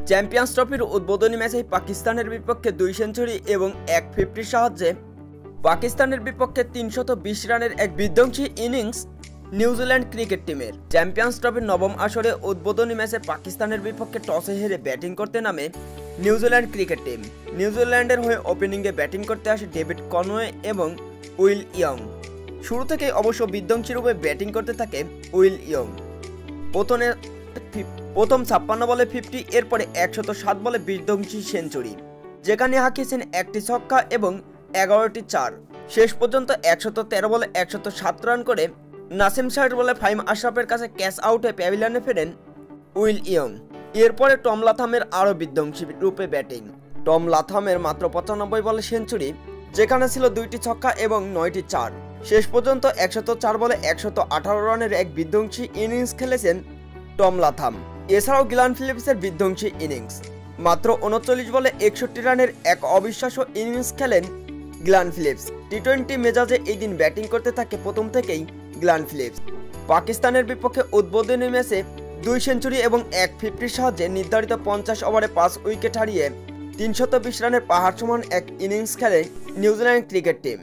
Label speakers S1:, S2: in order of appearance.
S1: Champions ট্রফির উদ্বোধনী ম্যাচে পাকিস্তানের বিপক্ষে 2 সেঞ্চুরি এবং 150 সাহায্যে পাকিস্তানের বিপক্ষে 320 রানের এক বিধ্বংসী ইনিংস নিউজিল্যান্ড ক্রিকেট টিমের। চ্যাম্পিয়ন্স ট্রফির নবম আসরে উদ্বোধনী ম্যাচে পাকিস্তানের বিপক্ষে টসে হেরে ব্যাটিং করতে নামে নিউজিল্যান্ড ক্রিকেট টিম। নিউজিল্যান্ডের হয়ে ওপেনিংয়ে ব্যাটিং করতে আসে ডেভিড কনওয়ে এবং উইল ইয়ং। শুরু থেকেই অবশ্য বিধ্বংসী রূপে ব্যাটিং করতে থাকে উইল ইয়ং। প্রথম 56 বলে 50, এরপরে 107 বলে বিধ্বংসী সেঞ্চুরি, যেখানে হাঁকিয়েছেন একটি ছক্কা এবং 11টি চার। শেষ পর্যন্ত 113 বলে 107 রান করে নাসিম শাহের বলে ফাহিম আশরাফের কাছে ক্যাচ আউটে প্যাভিলিয়নে ফেরেন উইল ইয়ং। এরপরে টম লাথামের আরও বিধ্বংসী রূপে ব্যাটিং। টম লাথামের মাত্র 95 বলে সেঞ্চুরি, যেখানে ছিল 2টি ছক্কা এবং 9টি চার। শেষ পর্যন্ত 104 বলে 118 রানের এক বিধ্বংসী ইনিংস খেলেছেন টম লাথাম। এছাড়াও গ্লেন ফিলিপসের বিধ্বংসী ইনিংস। মাত্র 39 বলে 61 রানের এক অবিশ্বাস্য ইনিংস খেলেন গ্লেন ফিলিপস। টি-20 মেজাজে এই দিন ব্যাটিং করতে থাকে প্রথম থেকেই গ্লেন ফিলিপস। পাকিস্তানের বিপক্ষে উদ্বোধনী ম্যাচে 2 সেঞ্চুরি এবং 150 সাহায্যে নির্ধারিত 50 ওভারে 5 উইকেট হারিয়ে 320 রানের পাহাড় সমান এক ইনিংস খেলে নিউজিল্যান্ড ক্রিকেট টিম।